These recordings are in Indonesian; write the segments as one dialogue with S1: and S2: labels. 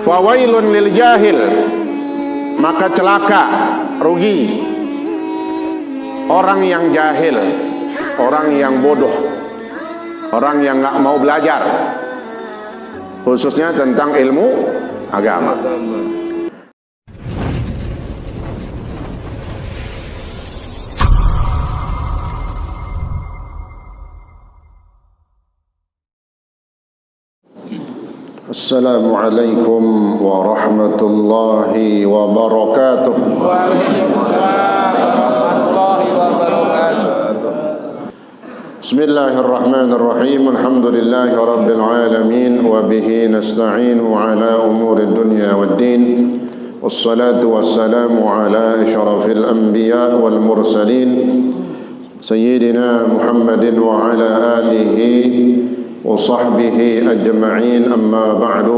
S1: Fawailun lil jahil, maka celaka, rugi orang yang jahil, orang yang bodoh, orang yang nggak mau belajar, khususnya tentang ilmu agama. Assalamualaikum warahmatullahi wabarakatuh.
S2: Waalaikumsalam warahmatullahi wabarakatuh.
S1: Bismillahirrahmanirrahim. Alhamdulillahi rabbil alamin wa bihi nasta'inu ala umuri dunya waddin. Wassalatu wassalamu ala asyrafil anbiya wal mursalin sayyidina Muhammadin wa ala alihi وصحبه أجمعين أما بعد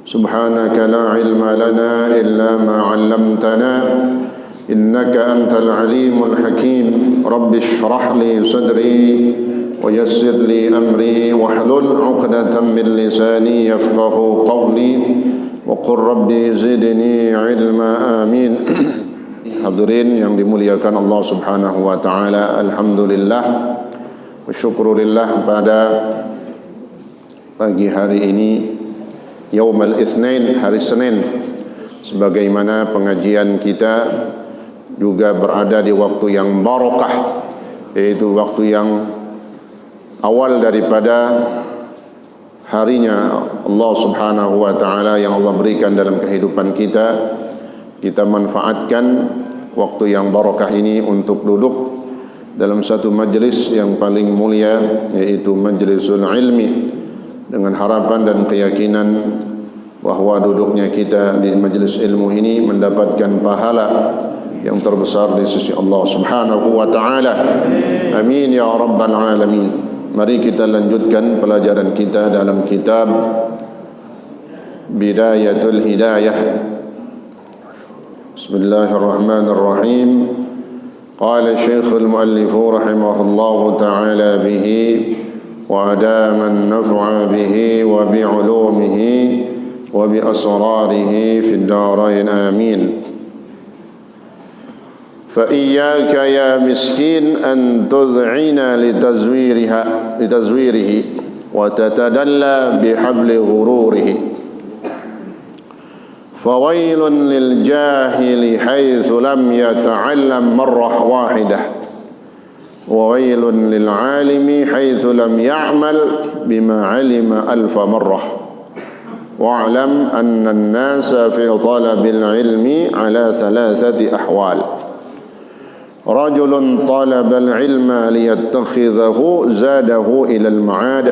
S1: سبحانك لا علم لنا إلا ما علمتنا إنك أنت العليم الحكيم رب اشرح لي صدري ويسر لي أمري واحلل عقدة من لساني يفقه قولي وقل ربي زدني علما آمين. Hadirin yang dimuliakan Allah Subhanahu wa taala, alhamdulillah wa syukurillah, pada pagi hari ini Yaumul Itsnain, hari Senin, sebagaimana pengajian kita juga berada di waktu yang barakah, yaitu waktu yang awal daripada harinya Allah Subhanahu wa taala yang Allah berikan dalam kehidupan kita. Kita manfaatkan waktu yang barakah ini untuk duduk dalam satu majlis yang paling mulia, yaitu majlisul ilmi, dengan harapan dan keyakinan bahawa duduknya kita di majlis ilmu ini mendapatkan pahala yang terbesar di sisi Allah Subhanahu wa taala. Amin ya rabbal alamin. Mari kita lanjutkan pelajaran kita dalam kitab Bidayatul Hidayah. Bismillahirrahmanirrahim. قال الشيخ المؤلف رحمه الله تعالى به وأدام النفع به وبعلومه وبأسراره في الدارين آمين. فإياك يا مسكين أن تذعن لتزويره وتتدلى بحبل غروره. فويل للجاهل حيث لم يتعلم مرة واحدة وويل للعالم حيث لم يعمل بما علم ألف مرة. واعلم أن الناس في طلب العلم على ثلاثة أحوال: رجل طلب العلم ليتخذه زاده إلى المعاد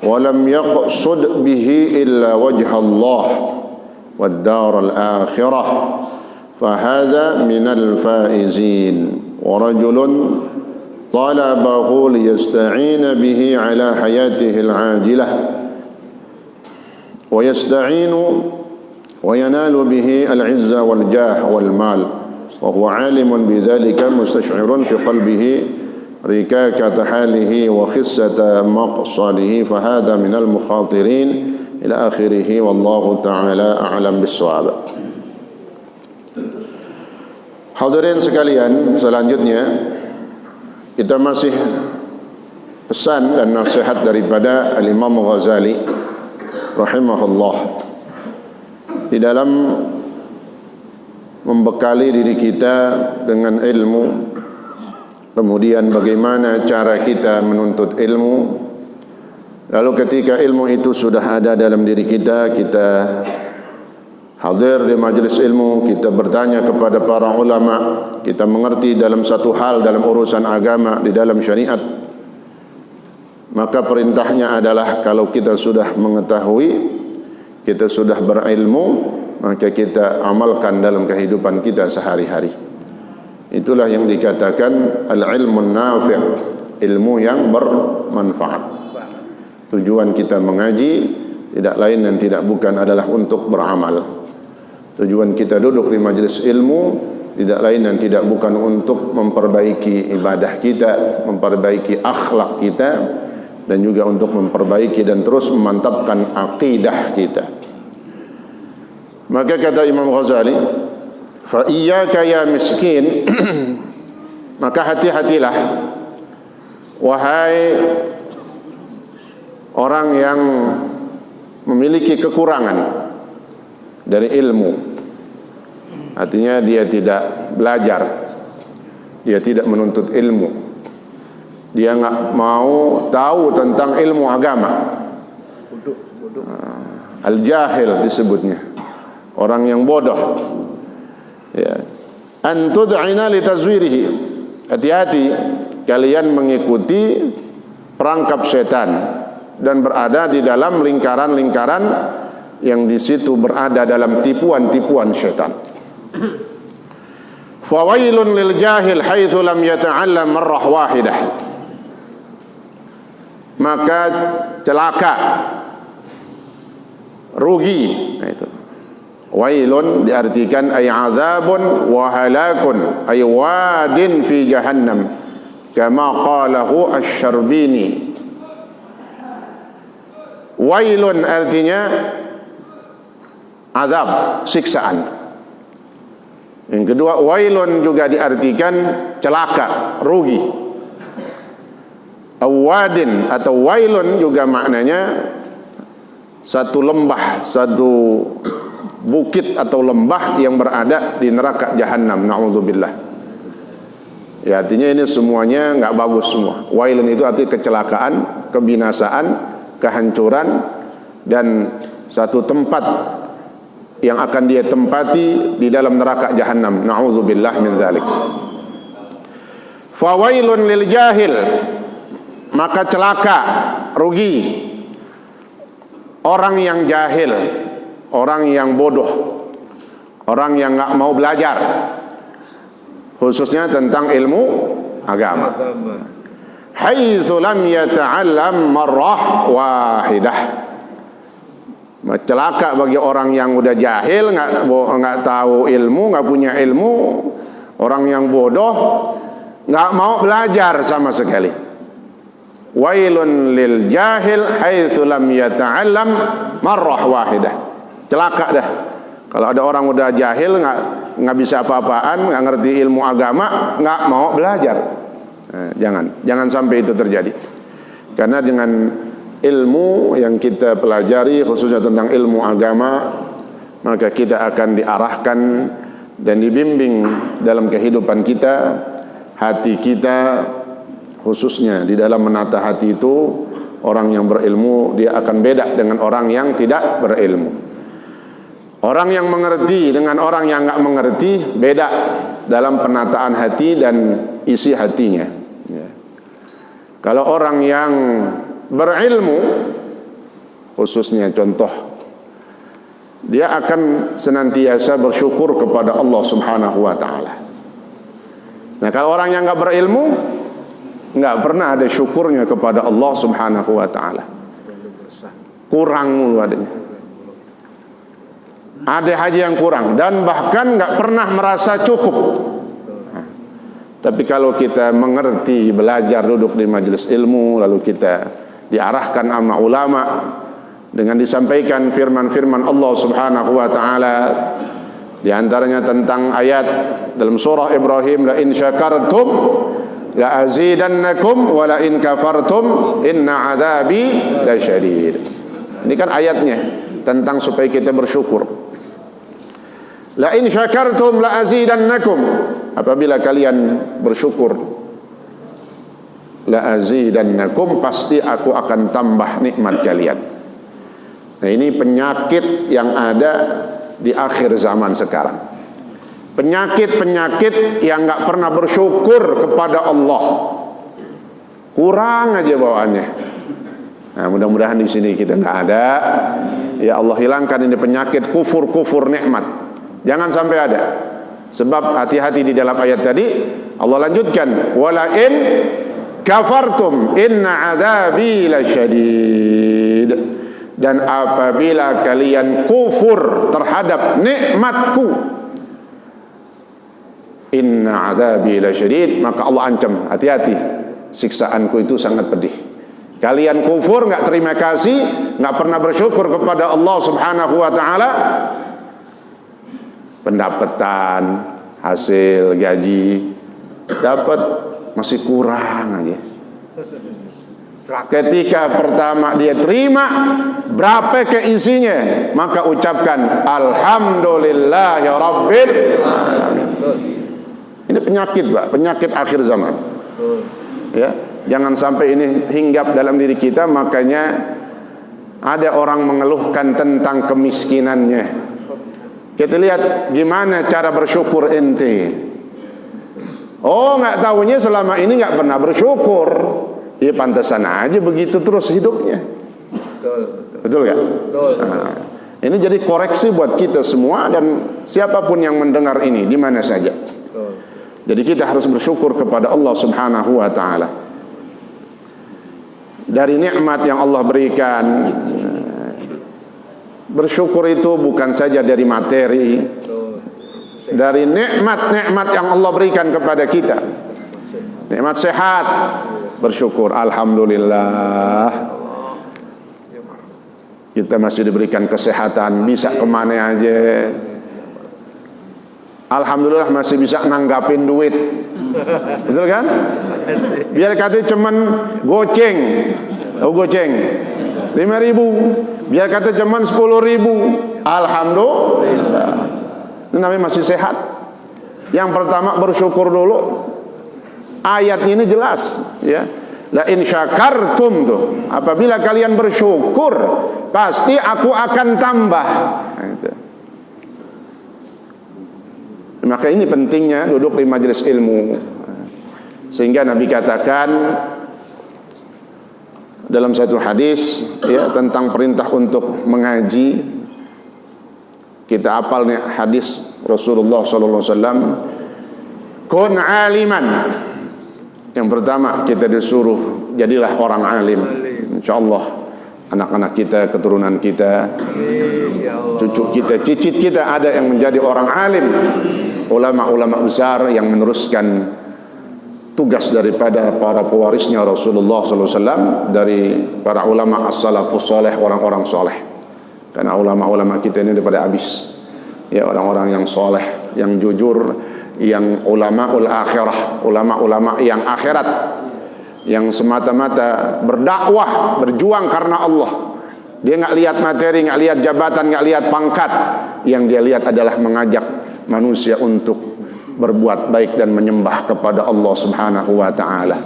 S1: ولم يقصد به إلا وجه الله والدار الآخرة فهذا من الفائزين. ورجل طلبه ليستعين به على حياته العاجلة وينال به العزة والجاه والمال وهو عالم بذلك مستشعر في قلبه ركاكة حاله وخسة مقصده فهذا من المخاطرين ila akhirih. Wallahu ta'ala a'lam bissawab. Hadirin sekalian, selanjutnya kita masih pesan dan nasihat daripada Al-Imam Ghazali rahimahullah di dalam membekali diri kita dengan ilmu, kemudian bagaimana cara kita menuntut ilmu. Lalu ketika ilmu itu sudah ada dalam diri kita, kita hadir di majlis ilmu, kita bertanya kepada para ulama, kita mengerti dalam satu hal dalam urusan agama di dalam syariat, maka perintahnya adalah kalau kita sudah mengetahui, kita sudah berilmu, maka kita amalkan dalam kehidupan kita sehari-hari. Itulah yang dikatakan al-ilmun nafi', ilmu yang bermanfaat. Tujuan kita mengaji tidak lain dan tidak bukan adalah untuk beramal. Tujuan kita duduk di majelis ilmu tidak lain dan tidak bukan untuk memperbaiki ibadah kita, memperbaiki akhlak kita, dan juga untuk memperbaiki dan terus memantapkan akidah kita. Maka kata Imam Ghazali, fa iyyaka ya miskin, maka hati-hatilah wahai orang yang memiliki kekurangan dari ilmu. Artinya dia tidak belajar, dia tidak menuntut ilmu, dia nggak mau tahu tentang ilmu agama. Al-jahil disebutnya, orang yang bodoh. Ya. An tud'ina li tazwirihi. Hati-hati kalian mengikuti perangkap setan dan berada di dalam lingkaran-lingkaran yang di situ berada dalam tipuan-tipuan setan. Fawailun lil jahil haitsu lam yata'allam marrah wahidah. Maka celaka, rugi. Nah itu. Wailun diartikan ay azabun wa halakun ay wadin fi jahannam kama qalahu asy-Syarbini. Wailun artinya azab, siksaan. Yang kedua, wailun juga diartikan celaka, rugi. Awadin atau wailun juga maknanya satu lembah, satu bukit atau lembah yang berada di neraka jahanam. Na'udzubillah. Ya, artinya ini semuanya nggak bagus semua. Wailun itu arti kecelakaan, kebinasaan, kehancuran, dan satu tempat yang akan dia tempati di dalam neraka jahanam. Na'udzubillah min dzalik. Fawailun lil jahil, maka celaka, rugi orang yang jahil, orang yang bodoh, orang yang enggak mau belajar, khususnya tentang ilmu agama. Haitsu lam yata'allam marrah wahidah. Celaka bagi orang yang udah jahil, nggak tahu ilmu, nggak punya ilmu, orang yang bodoh, nggak mau belajar sama sekali. Wailun lil jahil haitsu lam yata'allam marrah wahidah. Celaka dah. Kalau ada orang udah jahil, nggak bisa apa-apaan, nggak ngerti ilmu agama, nggak mau belajar. Nah, jangan sampai itu terjadi. Karena dengan ilmu yang kita pelajari khususnya tentang ilmu agama, maka kita akan diarahkan dan dibimbing dalam kehidupan kita, hati kita khususnya di dalam menata hati itu. Orang yang berilmu dia akan beda dengan orang yang tidak berilmu. Orang yang mengerti dengan orang yang enggak mengerti beda dalam penataan hati dan isi hatinya. Ya. Kalau orang yang berilmu, khususnya contoh, dia akan senantiasa bersyukur kepada Allah Subhanahu wa ta'ala. Nah, kalau orang yang enggak berilmu, enggak pernah ada syukurnya kepada Allah Subhanahu wa ta'ala. Kurang mulu adanya. Ada aja yang kurang dan bahkan enggak pernah merasa cukup. Nah, tapi kalau kita mengerti, belajar, duduk di majelis ilmu, lalu kita diarahkan sama ulama dengan disampaikan firman-firman Allah Subhanahu wa ta'ala, di antaranya tentang ayat dalam surah Ibrahim, la in syakartum la azidannakum wa la in kafartum inna adzabi lasyadid. Ini kan ayatnya tentang supaya kita bersyukur. La in syakartum la azidannakum, apabila kalian bersyukur, la azidannakum, pasti aku akan tambah nikmat kalian. Nah, ini penyakit yang ada di akhir zaman sekarang. Penyakit-penyakit yang enggak pernah bersyukur kepada Allah. Kurang aja bawaannya. Nah, mudah-mudahan di sini kita enggak ada. Ya Allah, hilangkan ini penyakit kufur nikmat. Jangan sampai ada. Sebab hati-hati di dalam ayat tadi Allah lanjutkan, wala in kafartum inna adzabi lasyadid. Dan apabila kalian kufur terhadap nikmatku, inna adzabi lasyadid, maka Allah ancam, hati-hati, siksaanku itu sangat pedih. Kalian kufur, nggak terima kasih, nggak pernah bersyukur kepada Allah Subhanahu wa taala, pendapatan, hasil gaji dapat masih kurang aja. Ketika pertama dia terima, berapa keisinya, maka ucapkan alhamdulillahi rabbil alamin. Ini penyakit, Pak, penyakit akhir zaman. Ya, jangan sampai ini hinggap dalam diri kita. Makanya ada orang mengeluhkan tentang kemiskinannya. Kita lihat gimana cara bersyukur ente. Oh, nggak tahunya selama ini nggak pernah bersyukur. Ya pantesan aja begitu terus hidupnya. Betul nggak? Nah, ini jadi koreksi buat kita semua dan siapapun yang mendengar ini di mana saja. Jadi kita harus bersyukur kepada Allah Subhanahu wa taala. Dari nikmat yang Allah berikan, bersyukur itu bukan saja dari materi, dari nikmat-nikmat yang Allah berikan kepada kita. Nikmat sehat, bersyukur, alhamdulillah. Kita masih diberikan kesehatan, bisa kemana aja. Alhamdulillah masih bisa nanggapin duit. Betul kan? Biar kata cuman goceng. Oh goceng 5.000. Biar kata cuman 10.000. Alhamdulillah. Ini namanya masih sehat. Yang pertama bersyukur dulu. Ayatnya ini jelas, ya. La in syakartum tuh. Apabila kalian bersyukur, pasti aku akan tambah. Nah, itu. Maka ini pentingnya duduk di majelis ilmu. Sehingga Nabi katakan dalam satu hadis, ya, tentang perintah untuk mengaji. Kita hafal nih hadis Rasulullah SAW. Kun aliman. Yang pertama kita disuruh jadilah orang alim. InsyaAllah anak-anak kita, keturunan kita, cucu kita, cicit kita ada yang menjadi orang alim. Ulama-ulama besar yang meneruskan tugas daripada para pewarisnya Rasulullah SAW, dari para ulama as-salafus saleh, orang-orang soleh. Karena ulama-ulama kita ini daripada habis, ya, orang-orang yang soleh, yang jujur, yang ulamaul akhirah, ulama-ulama yang akhirat, yang semata-mata berdakwah, berjuang karena Allah. Dia nggak lihat materi, nggak lihat jabatan, nggak lihat pangkat. Yang dia lihat adalah mengajak manusia untuk berbuat baik dan menyembah kepada Allah Subhanahu wa taala.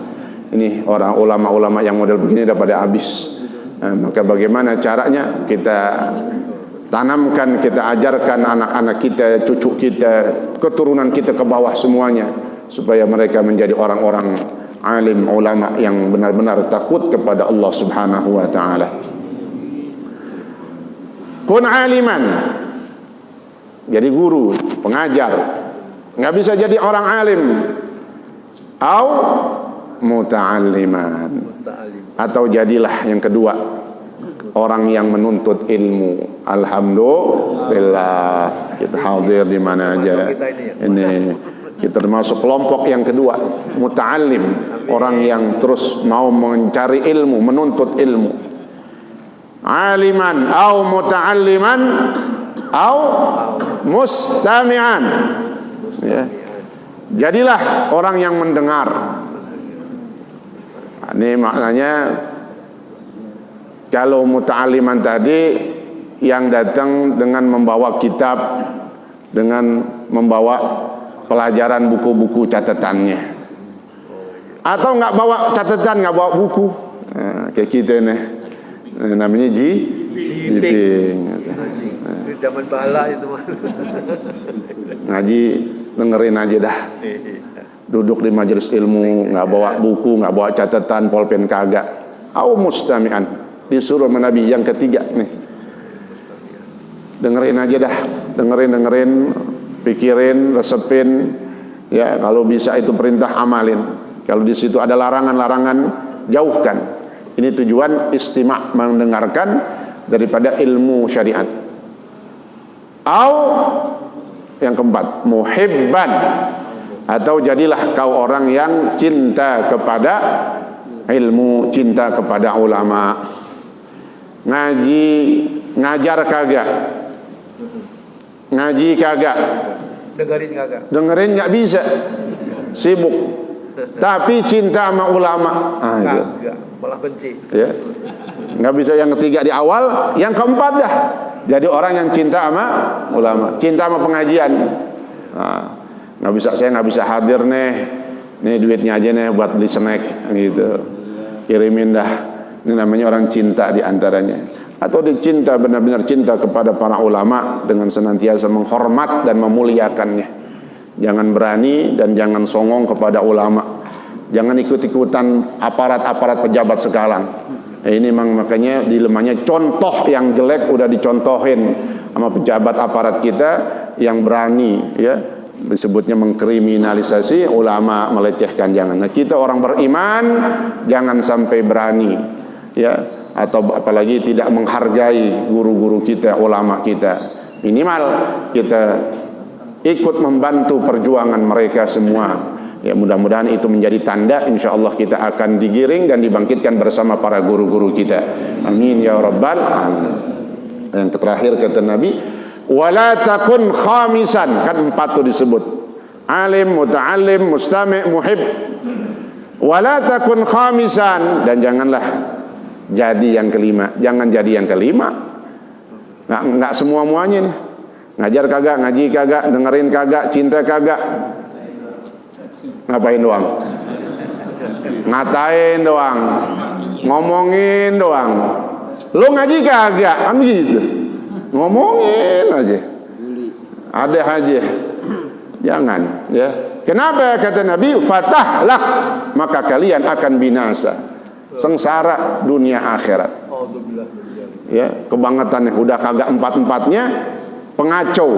S1: Ini orang ulama-ulama yang model begini daripada habis. Nah, maka bagaimana caranya kita tanamkan, kita ajarkan anak-anak kita, cucu kita, keturunan kita ke bawah semuanya, supaya mereka menjadi orang-orang alim, ulama yang benar-benar takut kepada Allah Subhanahu wa taala. Kun aliman, jadi guru, pengajar. Nggak bisa jadi orang alim. Au muta'alliman, atau jadilah yang kedua, orang yang menuntut ilmu. Alhamdulillah kita hadir di mana aja. Ini kita termasuk kelompok yang kedua, muta'allim, orang yang terus mau mencari ilmu, menuntut ilmu. Aliman au muta'alliman au mustami'an, ya. Jadilah orang yang mendengar. Ini maknanya, kalau muta'alliman tadi yang datang dengan membawa kitab, dengan membawa pelajaran buku-buku catatannya, atau nggak bawa catatan, nggak bawa buku, nah, kayak kita nih, namanya jiping.
S2: Zaman bala itu mah.
S1: Ngaji dengerin aja dah. Duduk di majelis ilmu, nggak bawa buku, nggak bawa catatan, pulpen kagak. Au mustami'an, disuruh Nabi yang ketiga nih. Dengerin aja dah, dengerin, pikirin, resepin, ya, kalau bisa itu perintah amalin. Kalau di situ ada larangan-larangan, jauhkan. Ini tujuan istima', mendengarkan daripada ilmu syariat. Au yang keempat, muhibban, atau jadilah kau orang yang cinta kepada ilmu, cinta kepada ulama. Ngaji, ngajar kagak, ngaji kagak,
S2: Dengerin kagak?
S1: dengerin nggak bisa, sibuk. Tapi cinta sama ulama, itu.
S2: Kagak, malah benci.
S1: Ya, nggak bisa. Yang ketiga di awal, yang keempat dah. Jadi orang yang cinta sama ulama, cinta sama pengajian. Nah, nggak bisa, saya nggak bisa hadir nih duitnya aja nih buat beli snack gitu, kirimin dah. Ini namanya orang cinta diantaranya. Atau dicinta, benar-benar cinta kepada para ulama dengan senantiasa menghormat dan memuliakannya. Jangan berani dan jangan songong kepada ulama. Jangan ikut-ikutan aparat-aparat pejabat sekarang. Ini memang makanya dilemahnya contoh yang jelek udah dicontohin sama pejabat aparat kita yang berani, ya, disebutnya mengkriminalisasi ulama, melecehkan. Jangan. Nah, kita orang beriman jangan sampai berani, ya, atau apalagi tidak menghargai guru-guru kita, ulama kita. Minimal kita ikut membantu perjuangan mereka semua. Ya, mudah-mudahan itu menjadi tanda insyaallah kita akan digiring dan dibangkitkan bersama para guru-guru kita. Amin ya rabbal alamin. Yang terakhir kata Nabi, wala takun khamisan, kan 4 tuh disebut. Alim, muta'allim, mustami', muhib. Wala takun khamisan, dan janganlah jadi yang kelima. Jangan jadi yang kelima. Nggak semua-muanya nih. Ngajar kagak, ngaji kagak, dengerin kagak, cinta kagak. Ngapain doang? Ngatain doang, ngomongin doang. Lu ngaji kagak, kan begitu. Ngomongin aja, ada aja. Jangan, ya. Kenapa kata Nabi? Fatahlah, maka kalian akan binasa, sengsara dunia akhirat. Ya, kebangetannya udah kagak 4-empatnya, pengacau,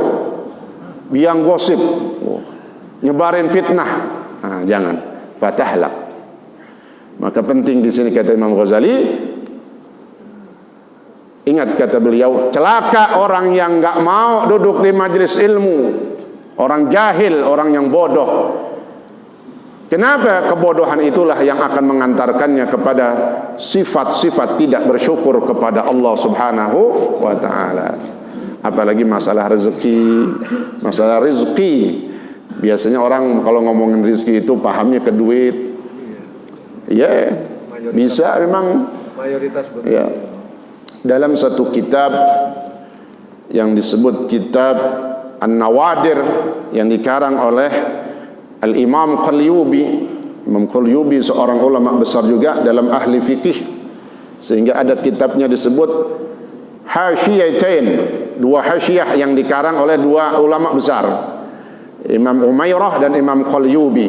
S1: biang gosip, nyebarin fitnah. Nah, jangan, fatahlah. Maka penting di sini kata Imam Ghazali, ingat kata beliau, celaka orang yang nggak mau duduk di majelis ilmu, orang jahil, orang yang bodoh. Kenapa? Kebodohan itulah yang akan mengantarkannya kepada sifat-sifat tidak bersyukur kepada Allah Subhanahu wa taala. Apalagi masalah rezeki, masalah rezeki. Biasanya orang kalau ngomongin rezeki itu pahamnya ke duit. Ya, bisa memang
S2: mayoritas betul.
S1: Ya. Dalam satu kitab yang disebut kitab An-Nawadir yang dikarang oleh Al-Imam Qalyubi. Imam Qalyubi seorang ulama besar juga dalam ahli fikih, sehingga ada kitabnya disebut Hasyiyatain, 2 hasyiyah yang dikarang oleh 2 ulama besar, Imam Umairah dan Imam Qalyubi.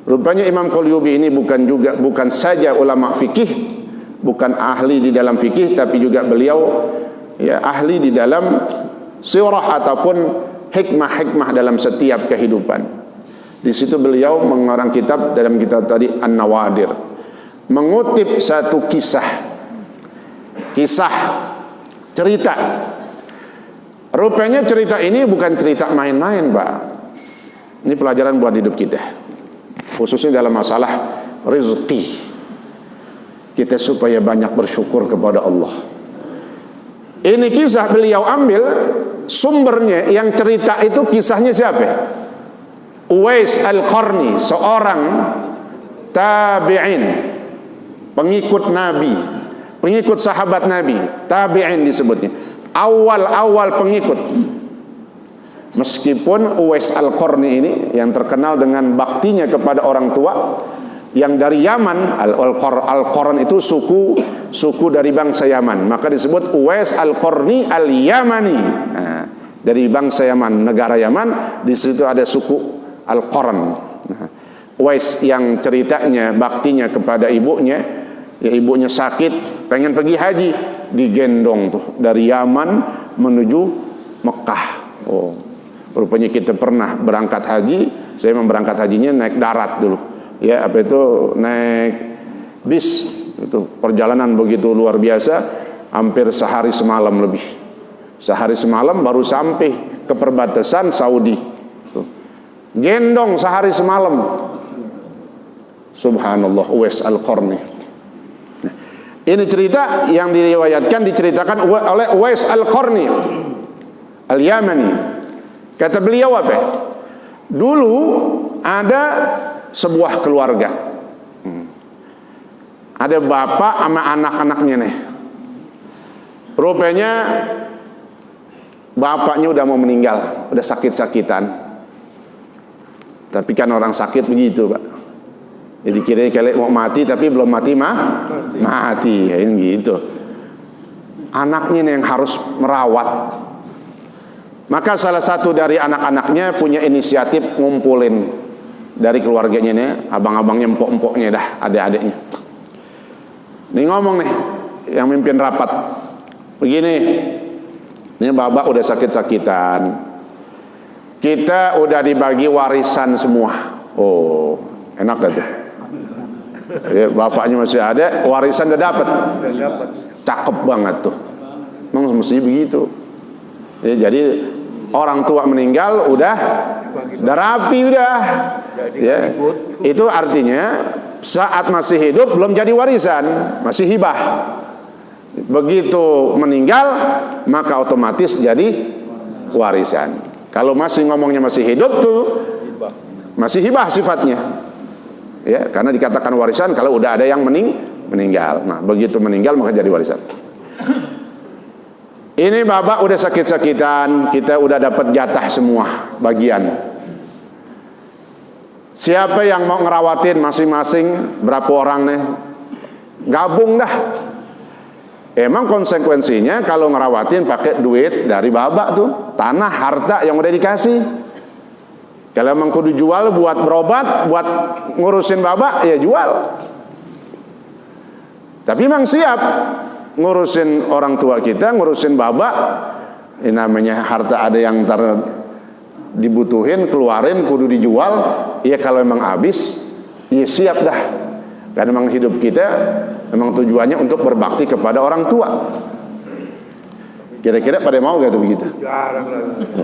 S1: Rupanya Imam Qalyubi ini bukan saja ulama fikih, bukan ahli di dalam fikih, tapi juga beliau ya ahli di dalam sirah ataupun hikmah-hikmah dalam setiap kehidupan. Di situ beliau mengarang kitab, dalam kitab tadi An-Nawadir, mengutip satu kisah cerita. Rupanya cerita ini bukan cerita main-main, Pak. Ini pelajaran buat hidup kita, khususnya dalam masalah rezeki kita, supaya banyak bersyukur kepada Allah. Ini kisah beliau ambil sumbernya, yang cerita itu kisahnya siapa? Uwais Al-Qarni, seorang tabi'in, pengikut Nabi, pengikut sahabat Nabi, tabi'in disebutnya. Awal-awal pengikut. Meskipun Uwais Al-Qarni ini yang terkenal dengan baktinya kepada orang tua, yang dari Yaman, Al-Qarn itu suku dari bangsa Yaman, maka disebut Uwais Al-Qarni Al-Yamani. Nah, dari bangsa Yaman, negara Yaman, di situ ada suku Al-Qarn. Nah, Uwais yang ceritanya baktinya kepada ibunya, ya ibunya sakit, pengen pergi haji, digendong tuh dari Yaman menuju Mekah. Oh, rupanya kita pernah berangkat haji. Saya memang berangkat hajinya naik darat dulu, Ya, apa itu, naik bis, itu perjalanan begitu luar biasa, hampir sehari semalam lebih. Sehari semalam baru sampai ke perbatasan Saudi. Tuh. Gendong sehari semalam. Subhanallah, Uwais Al-Qarni. Nah, ini cerita yang diceritakan oleh Uwais Al-Qarni Al-Yamani. Kata beliau apa? Dulu ada sebuah keluarga. Ada bapak sama anak-anaknya nih. Rupanya bapaknya udah mau meninggal, udah sakit-sakitan. Tapi kan orang sakit begitu, Pak. Jadi kira-kira mau mati tapi belum mati mati, ya, gitu. Anaknya nih yang harus merawat. Maka salah satu dari anak-anaknya punya inisiatif ngumpulin dari keluarganya nih, abang-abangnya, empok-empoknya dah, adik-adiknya. Nih ngomong nih, yang mimpin rapat, begini, ini bapak udah sakit-sakitan, kita udah dibagi warisan semua. Oh, enak gak tuh? Ya, bapaknya masih ada, warisan udah dapat. Cakep banget tuh. Memang mesti begitu. Ya, jadi orang tua meninggal udah rapi udah. Ya, itu artinya saat masih hidup belum jadi warisan, masih hibah. Begitu meninggal maka otomatis jadi warisan. Kalau masih ngomongnya masih hidup tuh masih hibah sifatnya. Ya, karena dikatakan warisan kalau udah ada yang meninggal. Nah, begitu meninggal maka jadi warisan. Ini bapak udah sakit-sakitan, kita udah dapat jatah semua bagian. Siapa yang mau ngerawatin masing-masing berapa orang nih? Gabung dah. Emang konsekuensinya kalau ngerawatin pakai duit dari bapak tuh, tanah, harta yang udah dikasih. Kalau emang kudu jual buat berobat, buat ngurusin bapak, ya jual. Tapi emang siap ngurusin orang tua kita, ngurusin bapak. Ini namanya harta ada yang dibutuhin, keluarin, kudu dijual. Ya kalau emang habis, ya siap dah. Karena emang hidup kita memang tujuannya untuk berbakti kepada orang tua. Kira-kira pada mau gak tuh begitu?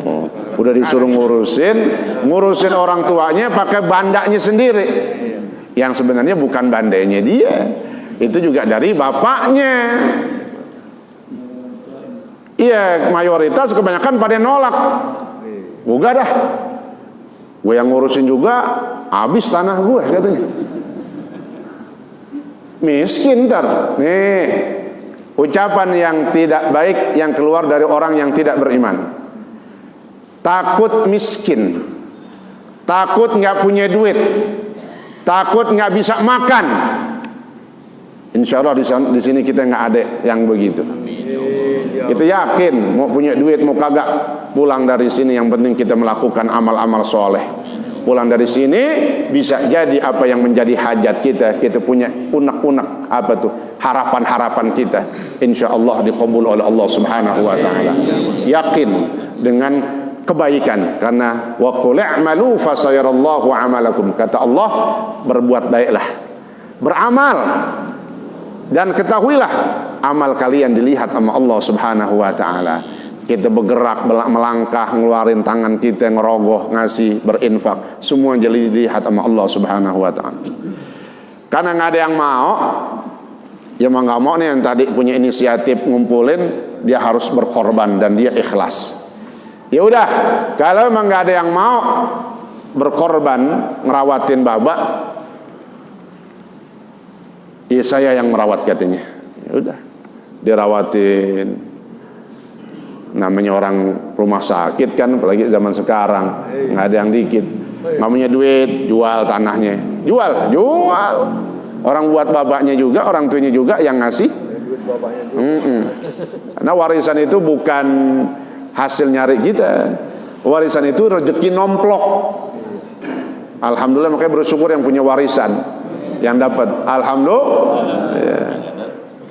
S1: Oh, udah disuruh ngurusin orang tuanya pakai bandanya sendiri. Yang sebenarnya bukan bandanya dia, itu juga dari bapaknya. Iya, mayoritas kebanyakan pada nolak. Enggak dah, gue yang ngurusin juga, habis tanah gue katanya. Miskin ntar. Nih, ucapan yang tidak baik yang keluar dari orang yang tidak beriman. Takut miskin, takut nggak punya duit, takut nggak bisa makan. Insya Allah di sini kita nggak ada yang begitu. Kita yakin mau punya duit mau kagak, pulang dari sini yang penting kita melakukan amal-amal soleh. Pulang dari sini bisa jadi apa yang menjadi hajat kita punya unek-unek apa tuh harapan-harapan kita, insya Allah dikabul oleh Allah Subhanahu Wa Taala. Yakin dengan kebaikan, karena wa qul i'malu fasayarallahu amalakum, kata Allah, berbuat baiklah, beramal, dan ketahuilah amal kalian dilihat sama Allah Subhanahu Wa Taala. Kita bergerak, melangkah, ngeluarin tangan kita, ngerogoh, ngasih, berinfak, semua jadi dilihat sama Allah Subhanahu Wa Taala. Karena nggak ada yang mau, ya mau nggak mau nih yang tadi punya inisiatif ngumpulin, dia harus berkorban dan dia ikhlas. Ya udah, kalau emang nggak ada yang mau berkorban ngerawatin babak, ya saya yang merawat katanya. Ya udah, dirawatin. Namanya orang rumah sakit kan, apalagi zaman sekarang nggak ada yang dikit. Nggak punya duit, jual tanahnya, jual. Orang buat babaknya juga, orang tuanya juga yang ngasih. Karena warisan itu bukan hasil nyari kita, warisan itu rezeki nomplok. Alhamdulillah, makanya bersyukur yang punya warisan, yang dapat. Alhamdulillah. Ya.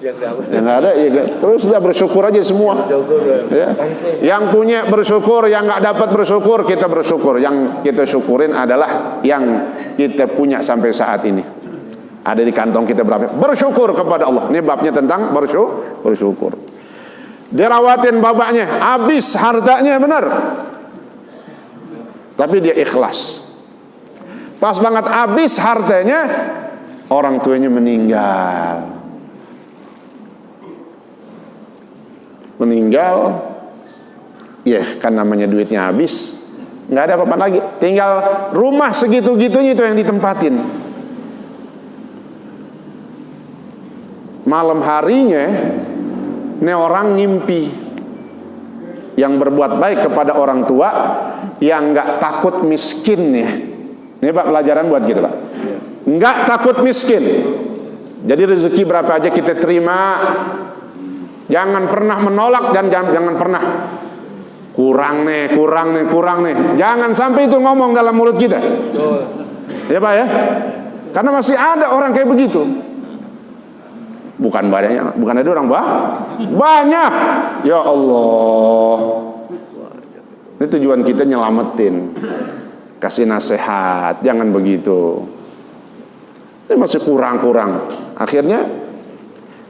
S2: Yang dapat.
S1: Yang nggak ada, ya terus sudah bersyukur aja semua.
S2: Syukur.
S1: Ya. Yang punya bersyukur, yang nggak dapat bersyukur, kita bersyukur. Yang kita syukurin adalah yang kita punya sampai saat ini. Ada di kantong kita berapa? Bersyukur kepada Allah. Ini babnya tentang bersyukur. Dirawatin bapaknya, habis hartanya, benar. Tapi dia ikhlas. Pas banget habis hartanya, orang tuanya meninggal. Ya kan namanya duitnya habis, nggak ada apa-apa lagi, tinggal rumah segitu-gitunya itu yang ditempatin. Malam harinya ini orang ngimpi yang berbuat baik kepada orang tua, yang nggak takut miskin nih. Ini Pak pelajaran buat kita Pak, nggak takut miskin. Jadi rezeki berapa aja kita terima. Jangan pernah menolak dan jangan pernah kurang nih. Jangan sampai itu ngomong dalam mulut kita. Ya Pak ya. Karena masih ada orang kayak begitu. Bukan banyak, bukan ada orang banyak. Ya Allah. Ini tujuan kita nyelamatin, kasih nasihat, jangan begitu. Ini masih kurang. Akhirnya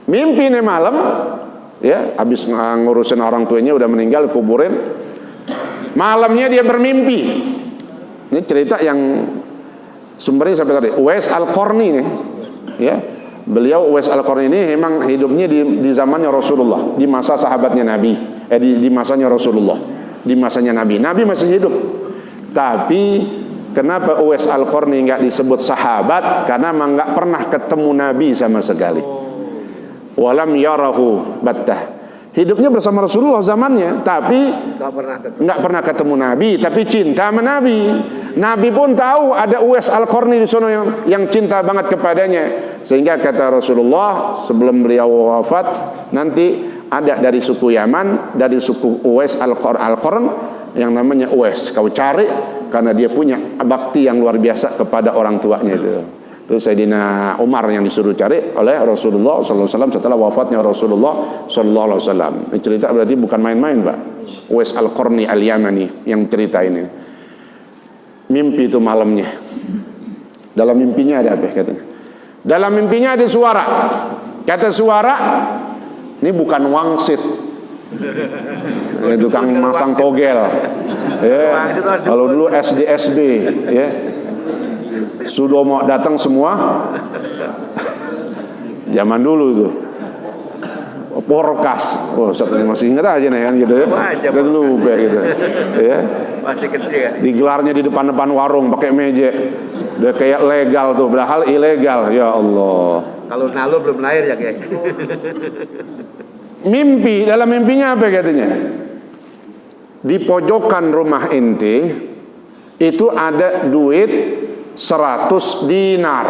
S1: mimpi nih malam. Ya, habis ngurusin orang tuanya udah meninggal, kuburin. Malamnya dia bermimpi. Ini cerita yang sumbernya sampai tadi. Uwais Al-Qarni nih. Ya. Beliau Uwais Al-Qarni ini memang hidupnya di zamannya Rasulullah, di masa sahabatnya Nabi. Di masanya Rasulullah, di masanya Nabi. Nabi masih hidup. Tapi kenapa Uwais Al-Qarni enggak disebut sahabat? Karena memang enggak pernah ketemu Nabi sama sekali. Walam yarahu battah. Hidupnya bersama Rasulullah zamannya, tapi nggak pernah ketemu Nabi, tapi cinta sama Nabi. Nabi pun tahu ada Uwais Al-Qarni di sana yang cinta banget kepadanya. Sehingga kata Rasulullah sebelum beliau wafat, nanti ada dari suku Yaman, dari suku Uwais Al-Qarn yang namanya Uwais. Kau cari, karena dia punya bakti yang luar biasa kepada orang tuanya itu. Itu Sayyidina Umar yang disuruh cari oleh Rasulullah SAW setelah wafatnya Rasulullah SAW. Ini cerita berarti bukan main-main Pak. Uwais Al-Qarni Al-Yamani yang cerita ini. Mimpi itu malamnya. Dalam mimpinya ada apa katanya? Dalam mimpinya ada suara. Kata suara, ini bukan wangsit. Ini tukang masang togel. Ya. Kalau dulu SD-SB, ya. Sudah mau datang semua. Zaman dulu itu Porkas. Oh, masih ingat aja nih kan gitu ya. Kita lupa gitu. Ya.
S2: Masih kecil kan.
S1: Digelarnya di depan warung pakai meja. Udah kayak legal tuh, padahal ilegal. Ya Allah.
S2: Kalau Nalo belum lahir ya kayak.
S1: Mimpi, dalam mimpinya apa katanya? Di pojokan rumah inti itu ada duit 100 dinar.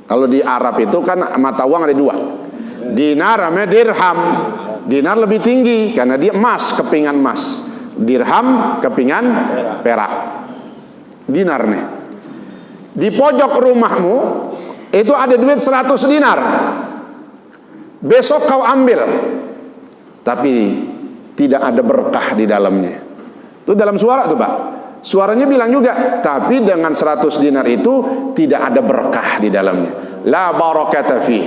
S1: Kalau di Arab itu kan mata uang ada dua. Dinar sama dirham. Dinar lebih tinggi karena dia emas, kepingan emas. Dirham kepingan perak. Dinar nih. Di pojok rumahmu itu ada duit 100 dinar. Besok kau ambil. Tapi tidak ada berkah di dalamnya. Itu dalam suara tuh Pak. Suaranya bilang juga, tapi dengan 100 dinar itu tidak ada berkah di dalamnya. La barakata fi.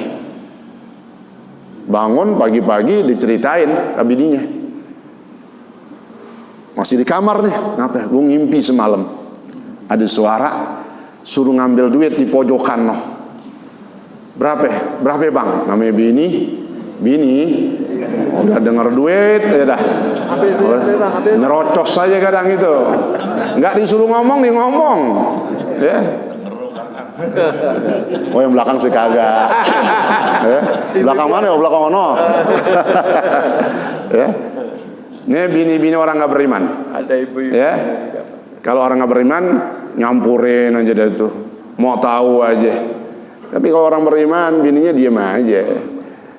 S1: Bangun pagi-pagi diceritain ke bininya. Masih di kamar nih, ngapa? Gue ngimpi semalam. Ada suara suruh ngambil duit di pojokan noh. Berapa Bang? Namanya bini. Udah denger duit ya dah. Nyerocos saja kadang itu. Enggak disuruh ngomong, dia ngomong. Ya. Oh yang belakang sih kagak. Ya. Belakang mana? Oh belakang mana? Ya. Ini bini-bini orang nggak beriman. Ada ibu-ibu. Ya. Kalau orang nggak beriman nyampurin aja dah itu. Mau tahu aja. Tapi kalau orang beriman bininya diam aja.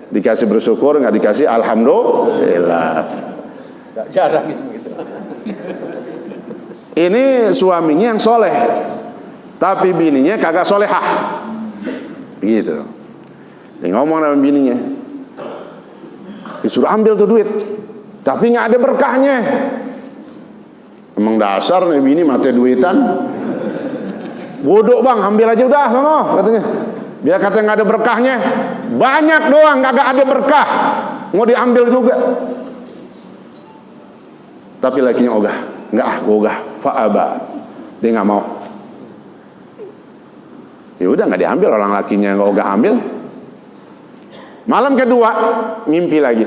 S1: Dikasih bersyukur, nggak dikasih alhamdulillah. Jarang gitu. Ini suaminya yang soleh, tapi bininya kagak solehah. Gitu. Dia ngomong sama bininya, disuruh ambil tuh duit, tapi nggak ada berkahnya. Emang dasar nih bini mati duitan. Bodoh bang, ambil aja udah sono katanya. Dia kata nggak ada berkahnya, banyak doang kagak ada berkah, mau diambil juga. Tapi lakinya ogah, gue ogah, fa'aba, dia nggak mau. Ya udah nggak diambil, orang lakinya nggak ogah ambil. Malam kedua ngimpi lagi.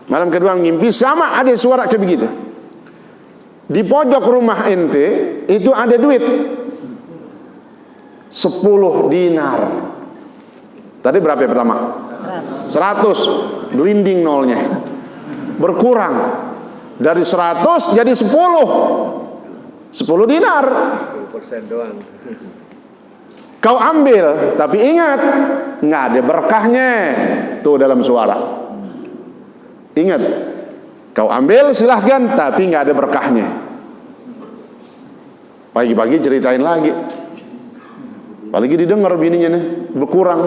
S1: Malam kedua ngimpi sama ada suara kayak begitu. Di pojok rumah ente itu ada duit 10 dinar. Tadi berapa ya pertama? 100, gelinding nolnya. Berkurang dari 100 jadi 10 dinar.
S2: 10% doang.
S1: Kau ambil, tapi ingat nggak ada berkahnya. Tuh dalam suara. Ingat, kau ambil silahkan, tapi nggak ada berkahnya. Pagi-pagi ceritain lagi. Apalagi didengar bininya nih berkurang.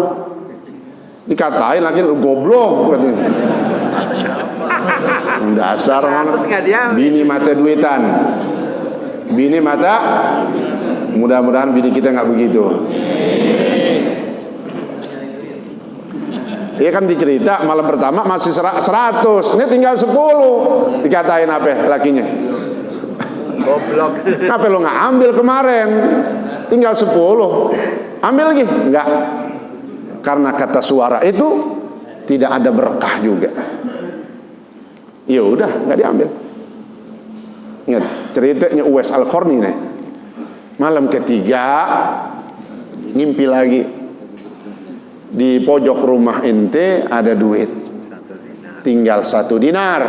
S1: Dikatain lagi goblok katanya. Dasar mana? Bini mata duitan. Bini mata. Mudah-mudahan bini kita nggak begitu. Dia kan dicerita malam pertama masih 100, ini tinggal 10. Dikatain apa lakinya? Goblok. Apa lo nggak ambil kemarin? Tinggal 10. Ambil lagi? Enggak. Karena kata suara itu tidak ada berkah juga. Ya udah, nggak diambil. Ingat ceritanya Uwais Al-Qarni nih. Malam ketiga ngimpi lagi. Di pojok rumah ente ada duit, tinggal 1 dinar.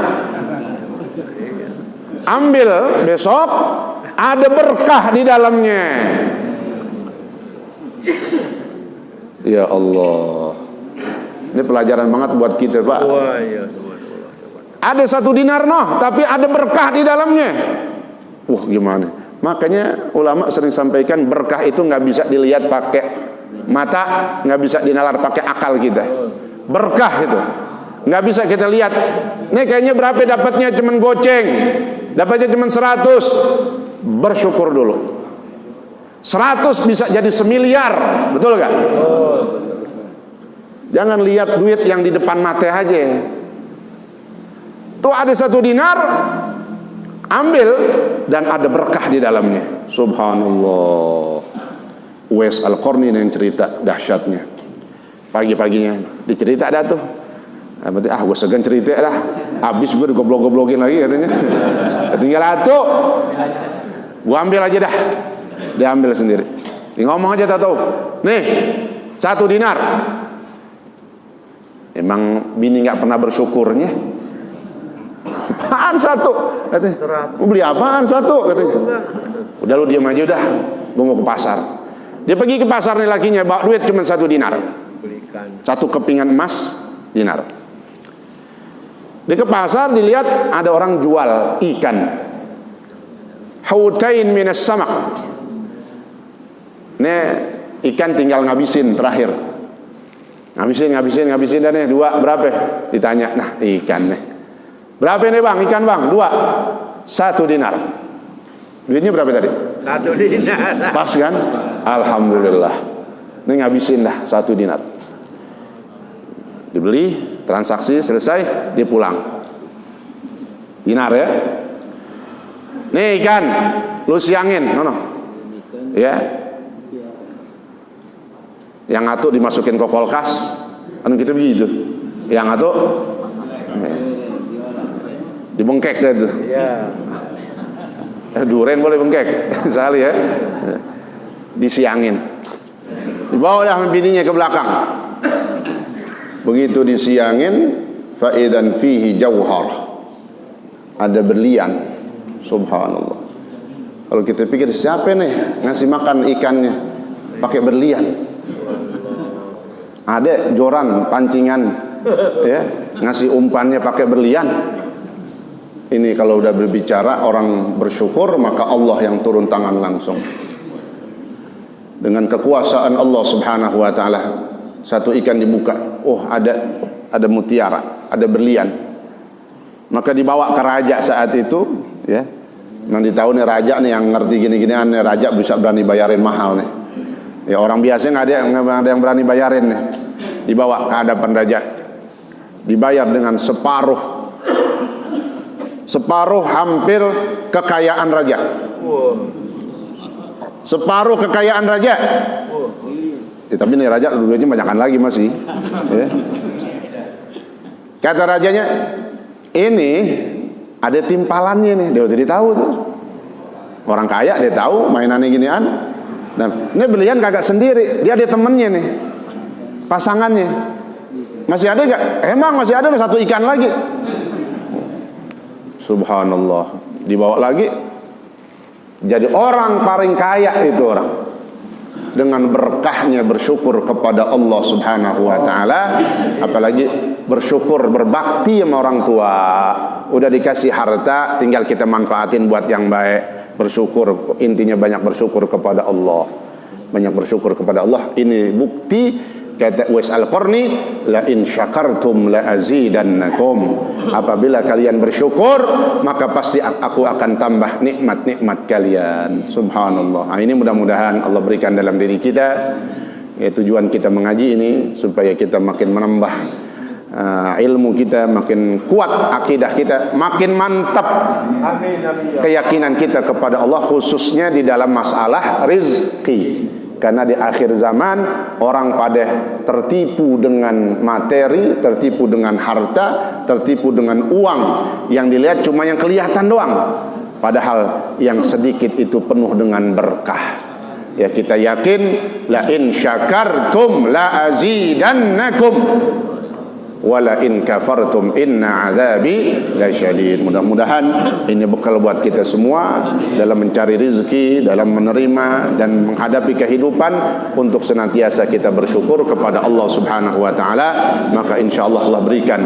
S1: Ambil besok, ada berkah di dalamnya. Ya Allah, ini pelajaran banget buat kita Pak. Ada 1 dinar noh, tapi ada berkah di dalamnya. Wah gimana? Makanya ulama sering sampaikan berkah itu nggak bisa dilihat pakai mata, nggak bisa dinalar pakai akal kita. Berkah itu nggak bisa kita lihat. Nih kayaknya berapa dapatnya, cuman goceng, dapatnya cuman 100. Bersyukur dulu. 100 bisa jadi 1 miliar, betul gak? Jangan lihat duit yang di depan mata aja. Tuh ada 1 dinar, ambil dan ada berkah di dalamnya. Subhanallah. Uwais Al-Qarni yang cerita dahsyatnya. Pagi-paginya dicerita dah tuh. Berarti gue segan cerita dah. Habis gue digoblok-goblokin lagi katanya. Tinggal atu. Gue ambil aja dah. Dia ambil sendiri. Dia ngomong aja tahu. Nih, 1 dinar. Emang bini nggak pernah bersyukurnya? Apaan 1? Katanya. Mau beli apaan 1? Katanya. Udah lu diam aja udah. Gue mau ke pasar. Dia pergi ke pasar nih lakinya, bawa duit cuma 1 dinar. 1 kepingan emas dinar. Dia ke pasar dilihat ada orang jual ikan. Hautain minas samak. Nih ikan tinggal ngabisin terakhir. Ngabisin dan nih 2 berapa? Ditanya. Nah, ikan nih. Berapa nih Bang? Ikan Bang? 2. 1 dinar. Duitnya berapa tadi?
S2: 1 dinar.
S1: Pas kan? Alhamdulillah. Ini ngabisin dah 1 dinar. Dibeli, transaksi selesai, dia pulang. Dinar ya. Nih ikan, lu siangin, no. Ya. Yang atu dimasukin ke kulkas, kan kita begitu. Yang atu dibengkek dah tuh. Iya. Duren boleh bengkek, sekali ya. Disiangin. Dibawa dah bininya ke belakang. Begitu disiangin, faidan fihi jauhar. Ada berlian. Subhanallah. Kalau kita pikir siapa nih ngasih makan ikannya pakai berlian? Ada joran pancingan ya, ngasih umpannya pakai berlian. Ini kalau udah berbicara orang bersyukur, maka Allah yang turun tangan langsung. Dengan kekuasaan Allah Subhanahu wa taala satu ikan dibuka, oh ada mutiara, ada berlian. Maka dibawa ke raja saat itu, ya. Nanti tahu nih raja nih yang ngerti gini-ginian nih, raja bisa berani bayarin mahal nih. Ya orang biasa nggak ada yang berani bayarin nih. Dibawa ke hadapan raja, dibayar dengan separuh hampir kekayaan raja. Separuh kekayaan raja. Ya, tapi nih raja duitnya banyakan lagi masih. Ya. Kata rajanya, ini ada timpalannya nih. Dia jadi tahu tuh. Orang kaya dia tahu mainannya ginian. Nah, ini berlian kagak sendiri, dia ada temennya nih, pasangannya. Masih ada gak? Emang masih ada satu ikan lagi. Subhanallah. Dibawa lagi. Jadi orang paling kaya itu orang. Dengan berkahnya bersyukur kepada Allah Subhanahu wa taala, apalagi bersyukur berbakti sama orang tua. Udah dikasih harta, tinggal kita manfaatin buat yang baik. Bersyukur, intinya banyak bersyukur kepada Allah. Banyak bersyukur kepada Allah. Ini bukti, kata Uwais Al-Qarni, la in syakartum la azidannakum. Apabila kalian bersyukur, maka pasti aku akan tambah nikmat-nikmat kalian. Subhanallah. Nah, ini mudah-mudahan Allah berikan dalam diri kita. Ya, tujuan kita mengaji ini supaya kita makin menambah ilmu kita, makin kuat akidah kita, makin mantap keyakinan kita kepada Allah, khususnya di dalam masalah rizki. Karena di akhir zaman orang pada tertipu dengan materi, tertipu dengan harta, tertipu dengan uang. Yang dilihat cuma yang kelihatan doang, padahal yang sedikit itu penuh dengan berkah. Ya, kita yakin la in syakartum la azidannakum wala in kafartum inna azabi lasyadid. Mudah-mudahan ini bekal buat kita semua dalam mencari rezeki, dalam menerima dan menghadapi kehidupan, untuk senantiasa kita bersyukur kepada Allah Subhanahu wa taala. Maka insyaallah Allah berikan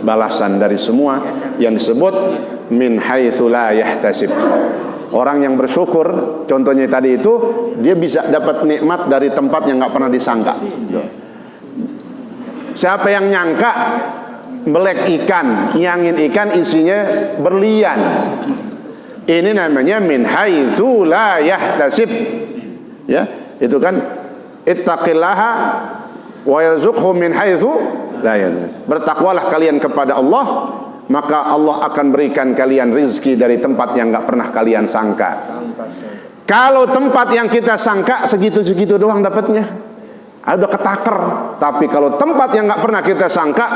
S1: balasan dari semua yang disebut min haitsu la yahtasib. Orang yang bersyukur, contohnya tadi itu, dia bisa dapat nikmat dari tempat yang enggak pernah disangka. Siapa yang nyangka belek ikan, nyangin ikan isinya berlian. Ini namanya min haitsu la yahtasib. Ya, itu kan ittaqillaha wa yarzuqhu min haitsu la yahtasib. Bertakwalah kalian kepada Allah, maka Allah akan berikan kalian rizki dari tempat yang enggak pernah kalian sangka. Kalau tempat yang kita sangka segitu-segitu doang dapatnya, ada ketaker. Tapi kalau tempat yang nggak pernah kita sangka,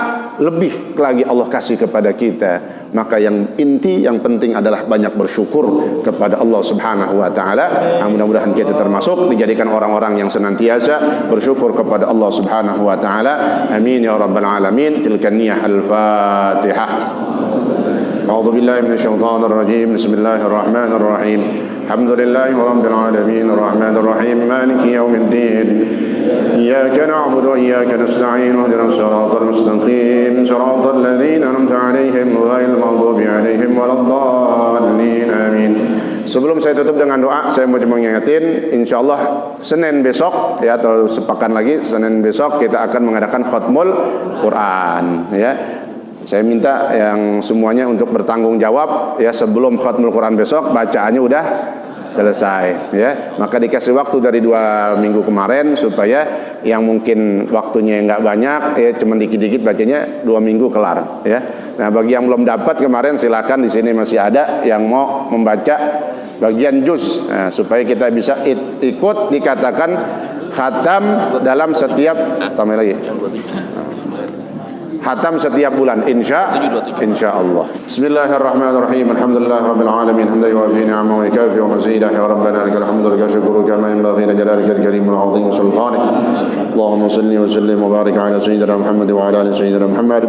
S1: lebih lagi Allah kasih kepada kita. Maka yang inti, yang penting adalah banyak bersyukur kepada Allah Subhanahu wa taala. Mudah-mudahan kita termasuk dijadikan orang-orang yang senantiasa bersyukur kepada Allah Subhanahu wa taala. Amin ya rabbal alamin. Tilkan niyah al-Fatihah. A'udzu billahi minasyaitonir rajim. Bismillahirrahmanirrahim. Alhamdulillahi rabbil alamin. Arrahmanir rahim. Maliki yaumiddin. إياك نعبد وإياك نستعين اهدنا الصراط المستقيم صراط الذين أنعمت عليهم غير المغضوب عليهم ولا الضالين آمين. Sebelum saya tutup dengan doa, saya mau cuma ngingetin, insyaallah Senin besok ya, atau sepekan lagi, Senin besok kita akan mengadakan khatmul Quran ya. Saya minta yang semuanya untuk bertanggung jawab ya, sebelum khatmul Quran besok bacaannya udah selesai ya. Maka dikasih waktu dari 2 minggu kemarin supaya yang mungkin waktunya nggak banyak ya, cuma dikit-dikit bacanya 2 minggu kelar ya. Nah, bagi yang belum dapat kemarin silakan, di sini masih ada yang mau membaca bagian juz, nah, supaya kita bisa ikut dikatakan khatam dalam setiap, tambah lagi khatam setiap bulan insyaallah. Bismillahirrahmanirrahim. Alhamdulillahirabbil alamin. Hamdan yuwafi ni'amahu wa yukafi wa mazidah. Ya rabbana lakal hamdu wa syukru kama yanbaghi li jalalika al-karim al-'azim sultanik. Allahumma salli wa sallim wa barik ala sayyidina Muhammad wa ala ali sayyidina Muhammad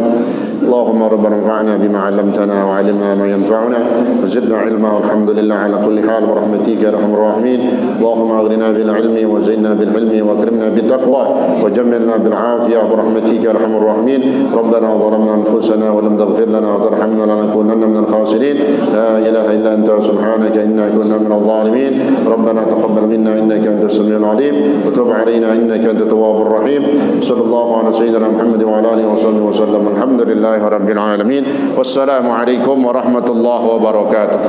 S1: اللهم ربنا انفعنا بما علمتنا وعلمنا ما ينفعنا وزدنا علما والحمد لله على كل حال برحمتك يا ارحم الراحمين. اللهم اغننا بالعلم وزدنا بالعلم واكرمنا بالتقوى وجملنا بالعافيه برحمتك يا ارحم الراحمين. ربنا ظلمنا انفسنا ولم تغفر لنا وترحمنا لنكونن من الخاسرين. لا اله الا انت سبحانك انا كنا من الظالمين. ربنا تقبل منا انك انت السميع العليم وتب علينا انك انت التواب الرحيم. صلى الله على سيدنا محمد وعلى اله وصحبه وسلم. الحمد لله رب العالمين والسلام عليكم ورحمه الله وبركاته.